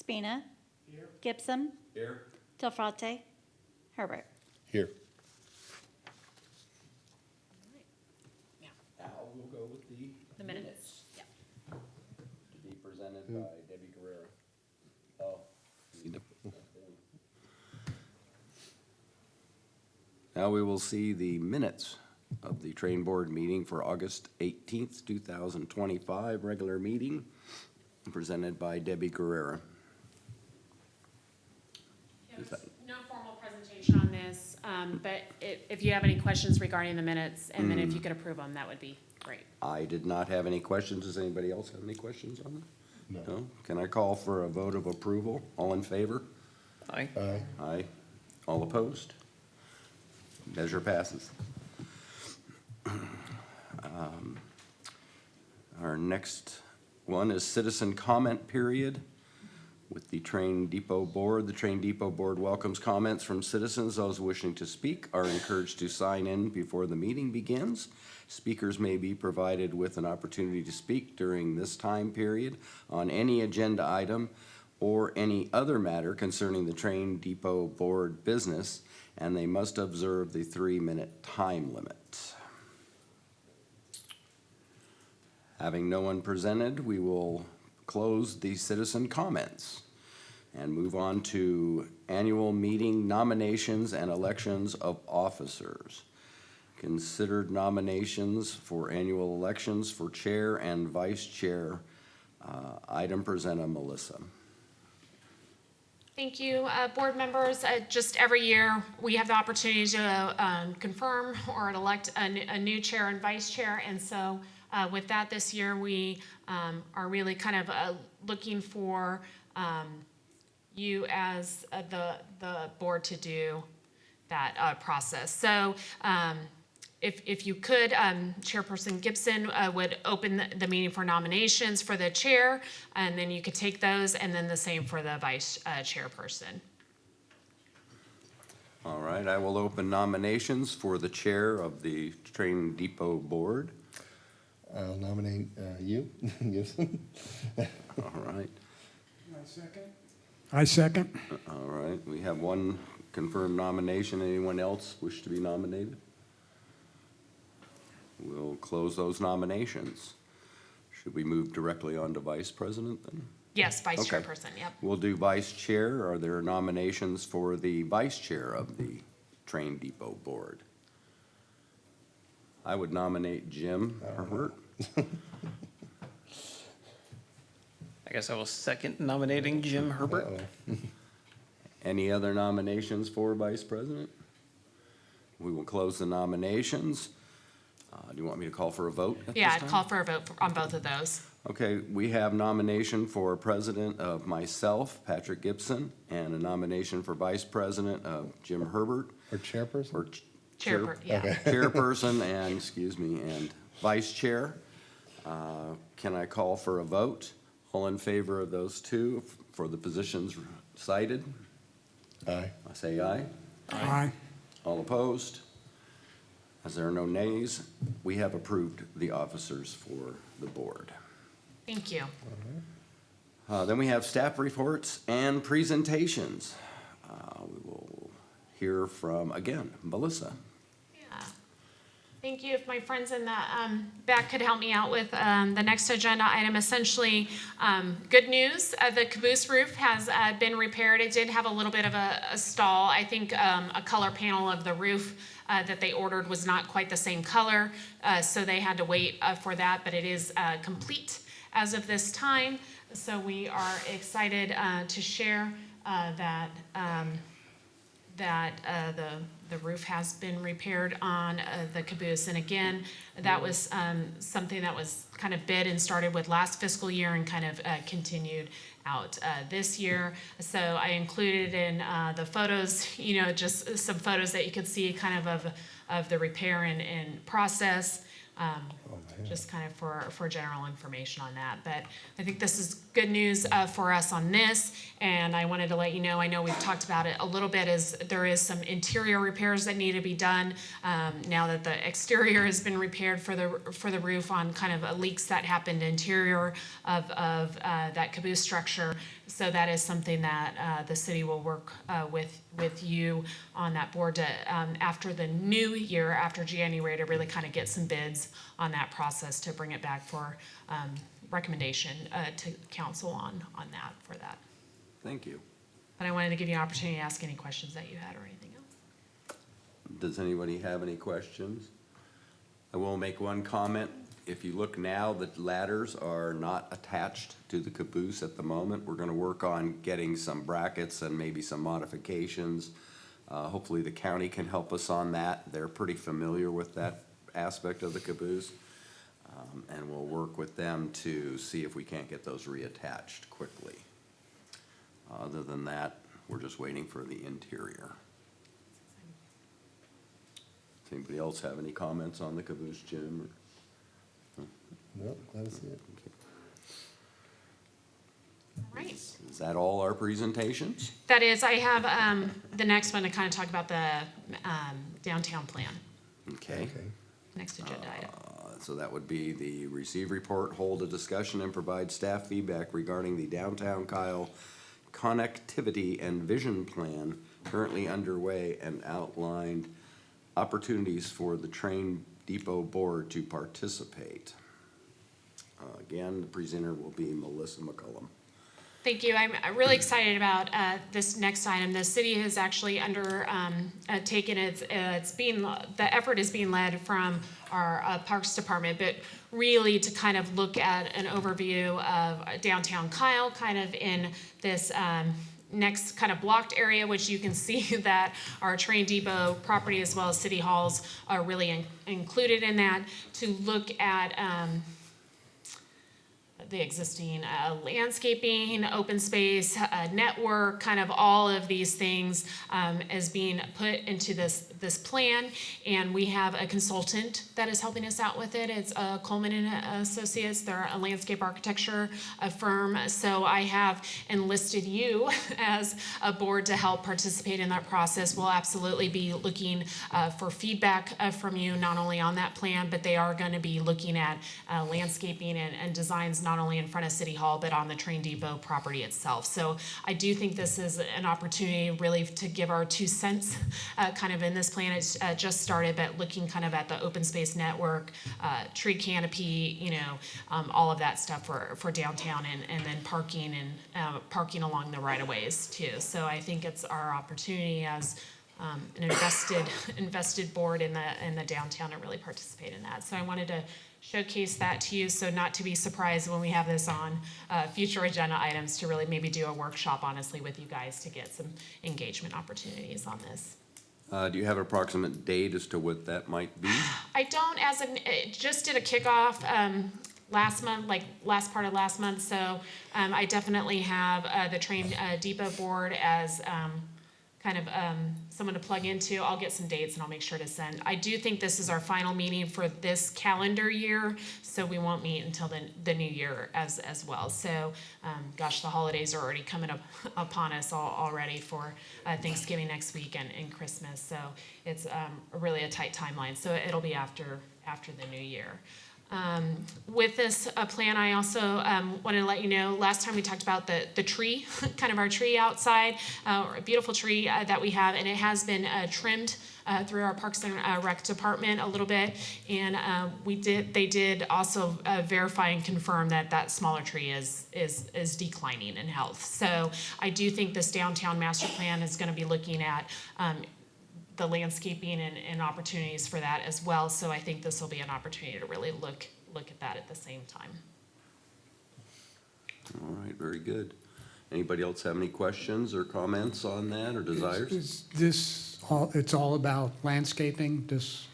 Spina. Here. Gibson. Here. Del Frate. Herbert. Here. Al will go with The minutes. Yep. to be presented by Debbie Guerrero. Oh. Now we will see the minutes of the train board meeting for August 18th, 2025, regular meeting, presented by Debbie Guerrero. Is that- No formal presentation on this, but if you have any questions regarding the minutes, and then if you could approve them, that would be great. I did not have any questions. Does anybody else have any questions on them? No. Can I call for a vote of approval? All in favor? Aye. Aye. Aye. All opposed? Measure passes. Our next one is citizen comment period with the Train Depot Board. The Train Depot Board welcomes comments from citizens. Those wishing to speak are encouraged to sign in before the meeting begins. Speakers may be provided with an opportunity to speak during this time period on any agenda item or any other matter concerning the Train Depot Board business, and they must observe the 3-minute time limit. Having no one presented, we will close the citizen comments and move on to annual meeting nominations and elections of officers. Considered nominations for annual elections for chair and vice chair. Item presented, Melissa. Thank you, board members. Just every year, we have the opportunity to confirm or elect a new chair and vice chair. And so with that this year, we are really kind of looking for you as the board to do that process. So if you could, Chairperson Gibson would open the meeting for nominations for the chair, and then you could take those, and then the same for the vice chairperson. All right, I will open nominations for the chair of the Train Depot Board. I'll nominate you, Gibson. All right, I second. all right. We have one confirmed nomination. Anyone else wish to be nominated? We'll close those nominations. Should we move directly on to vice president then? Yes, vice Okay. chairperson, yep. We'll do vice chair. Are there nominations for the vice chair of the Train Depot Board? I would nominate Jim Herbert. I guess I will second nominating Jim Herbert. Uh-oh. Any other nominations for vice president? We will close the nominations. Do you want me to call for a vote at Yeah, this I'd time? call for a vote on both of those. Okay, we have nomination for president of myself, Patrick Gibson, and a nomination for vice president of Jim Herbert. Or chairperson? Or Yeah. chairperson and, and vice chair. Can I call for a vote? All in favor of those two for the positions cited? Aye. I say aye. Aye. All opposed? As there are no nays, we have approved the officers for the board. Thank you. Then we have staff reports and presentations. We will hear from, again, Melissa. Yeah. Thank you. If my friends in the back could help me out with the next agenda item, essentially, good news. The caboose roof has been repaired. It did have a little bit of a stall. I think a color panel of the roof that they ordered was not quite the same color, so they had to wait for that, but it is complete as of this time. So we are excited to share that the roof has been repaired on the caboose. And again, that was something that was kind of bid and started with last fiscal year and kind of continued out this year. So I included in the photos, just some photos that you could see kind of the repair and process. just kind of for general information on that. But I think this is good news for us on this, and I wanted to let you know, I know we've talked about it a little bit, is there is some interior repairs that need to be done now that the exterior has been repaired for the roof on kind of leaks that happened interior of that caboose structure. So that is something that the city will work with you on that board to, after the new year, after January, to really kind of get some bids on that process to bring it back for recommendation to council on that, for that. Thank you. But I wanted to give you an opportunity to ask any questions that you had or anything else. Does anybody have any questions? I will make one comment. If you look now, the ladders are not attached to the caboose at the moment. We're gonna work on getting some brackets and maybe some modifications. Hopefully the county can help us on that. They're pretty familiar with that aspect of the caboose. And we'll work with them to see if we can't get those reattached quickly. Other than that, we're just waiting for the interior. Does anybody else have any comments on the caboose, Jim? Nope, that's it. All right. Is that all our presentations? That is, I have the next one to kind of talk about the downtown plan, Okay. next agenda item. So that would be the receive report, hold a discussion, and provide staff feedback regarding the downtown Kyle connectivity and vision plan currently underway, and outlined opportunities for the train depot board to participate. Again, the presenter will be Melissa McCullum. Thank you. I'm really excited about this next item. The city has actually taken the effort is being led from our Parks Department, but really to kind of look at an overview of downtown Kyle, kind of in this next kind of blocked area, which you can see that our train depot property as well as city halls are really included in that, to look at the existing landscaping, open space, network, kind of all of these things as being put into this plan. And we have a consultant that is helping us out with it. It's Coleman and Associates. They're a landscape architecture firm. So I have enlisted you as a board to help participate in that process. We'll absolutely be looking for feedback from you, not only on that plan, but they are going to be looking at landscaping and designs, not only in front of City Hall, but on the train depot property itself. So I do think this is an opportunity really to give our 2 cents kind of in this plan. It's just started, but looking kind of at the open space network, tree canopy, you know, all of that stuff for downtown, and then parking and parking along the right-of-ways too. So I think it's our opportunity as an invested board in the downtown to really participate in that. So I wanted to showcase that to you, so not to be surprised when we have this on future agenda items, to really maybe do a workshop honestly with you guys to get some engagement opportunities on this. Do you have an approximate date as to what that might be? I don't, just did a kickoff last month, like last part of last month, so I definitely have the train depot board as kind of someone to plug into. I'll get some dates and I'll make sure to send. I do think this is our final meeting for this calendar year, so we won't meet until the new year as well. So, gosh, the holidays are already coming up upon us already for Thanksgiving next week and Christmas. So it's really a tight timeline. So it'll be after the new year. With this plan, I also wanted to let you know, last time we talked about the tree, kind of our tree outside, or a beautiful tree that we have, and it has been trimmed through our Parks and Rec department a little bit, and they did also verify and confirm that smaller tree is declining in health. So I do think this downtown master plan is going to be looking at the landscaping and opportunities for that as well. So I think this will be an opportunity to really look at that at the same time. All right, very good. Anybody else have any questions or comments on that, or desires? Is this it's all about landscaping, this?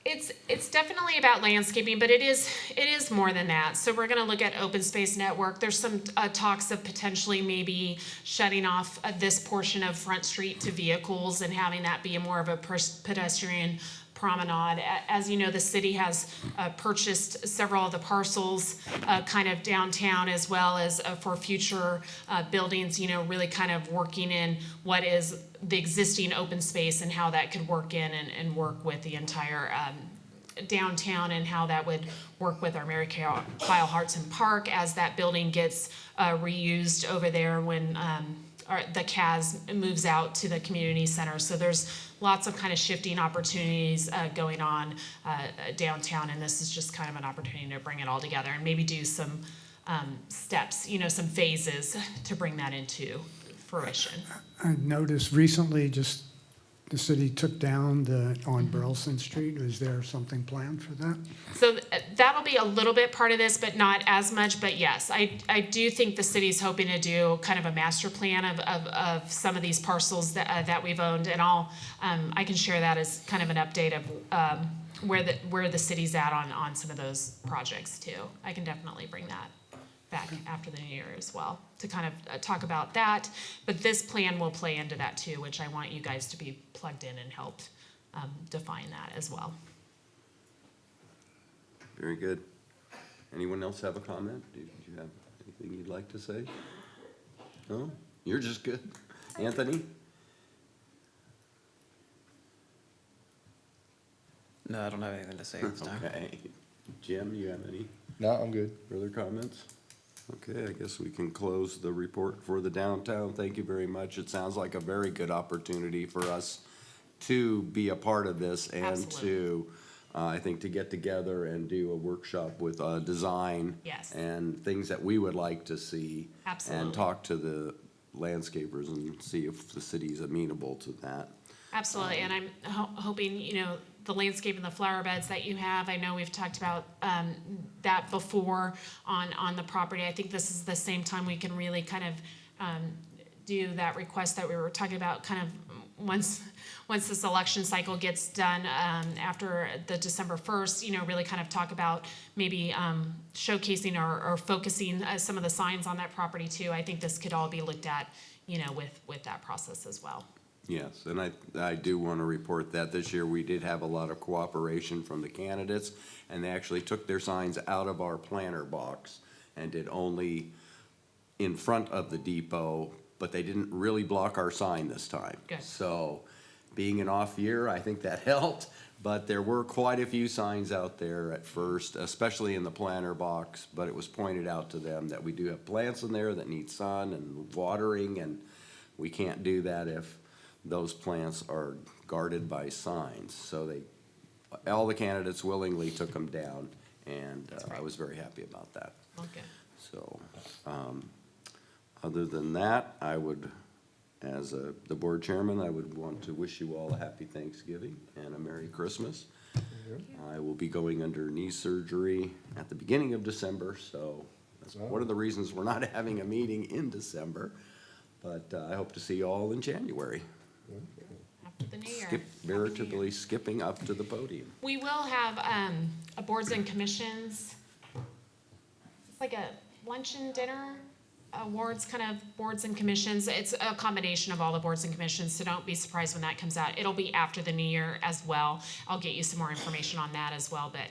It's definitely about landscaping, but it is more than that. So we're going to look at open space network. There's some talks of potentially maybe shutting off this portion of Front Street to vehicles and having that be more of a pedestrian promenade. As you know, the city has purchased several of the parcels kind of downtown, as well as for future buildings, you know, really kind of working in what is the existing open space and how that could work in and work with the entire downtown, and how that would work with our Mary Kyle Hartson Park as that building gets reused over there when the CAS moves out to the community center. So there's lots of kind of shifting opportunities going on downtown, and this is just kind of an opportunity to bring it all together and maybe do some steps, you know, some phases to bring that into fruition. I noticed recently, just the city took down on Burleson Street. Is there something planned for that? So that'll be a little bit part of this, but not as much. But yes, I do think the city's hoping to do kind of a master plan of some of these parcels that we've owned, and I can share that as kind of an update of where the city's at on some of those projects too. I can definitely bring that back after the new year as well to kind of talk about that. But this plan will play into that too, which I want you guys to be plugged in and help define that as well. Very good. Anyone else have a comment? Do you have anything you'd like to say? No? You're just good. Anthony? No, I don't have anything to say this time. Okay. Jim, you have any No, I'm good. further comments? Okay, I guess we can close the report for the downtown. Thank you very much. It sounds like a very good opportunity for us to be a part of this and Absolutely. to, I think, to get together and do a workshop with design. Yes. And things that we would like to see. Absolutely. And talk to the landscapers and see if the city's amenable to that. Absolutely, and I'm hoping, you know, the landscape and the flower beds that you have, I know we've talked about that before on the property. I think this is the same time we can really kind of do that request that we were talking about kind of once this election cycle gets done after the December 1st, you know, really kind of talk about maybe showcasing or focusing some of the signs on that property too. I think this could all be looked at, you know, with that process as well. Yes, and I do want to report that this year we did have a lot of cooperation from the candidates, and they actually took their signs out of our planter box and did only in front of the depot, but they didn't really block our sign this time. Good. So, being an off year, I think that helped, but there were quite a few signs out there at first, especially in the planter box, but it was pointed out to them that we do have plants in there that need sun and watering, and we can't do that if those plants are guarded by signs. So all the candidates willingly took them down, and I was very happy about that. Okay. So, other than that, I would, as the board chairman, I would want to wish you all a happy Thanksgiving and a Merry Christmas. I will be going under knee surgery at the beginning of December, so that's one of the reasons we're not having a meeting in December. But I hope to see you all in January. After the new year. Veritably skipping up to the podium. We will have a boards and commissions, it's like a luncheon dinner, awards kind of boards and commissions. It's a combination of all the boards and commissions, so don't be surprised when that comes out. It'll be after the new year as well. I'll get you some more information on that as well, but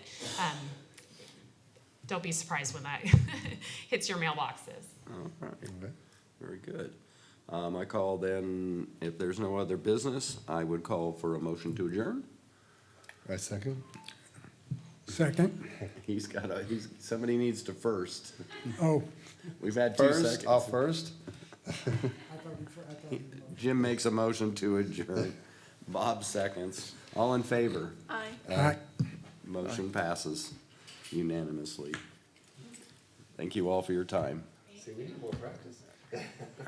don't be surprised when that hits your mailboxes. All right, Okay. very good. I call then, if there's no other business, I would call for a motion to adjourn. I second. Second? Somebody needs to first. Oh. We've had 2 First, seconds. I'll first. Jim makes a motion to adjourn. Bob seconds. All in favor? Aye. Motion passes unanimously. Thank you all for your time. See, we need more practice.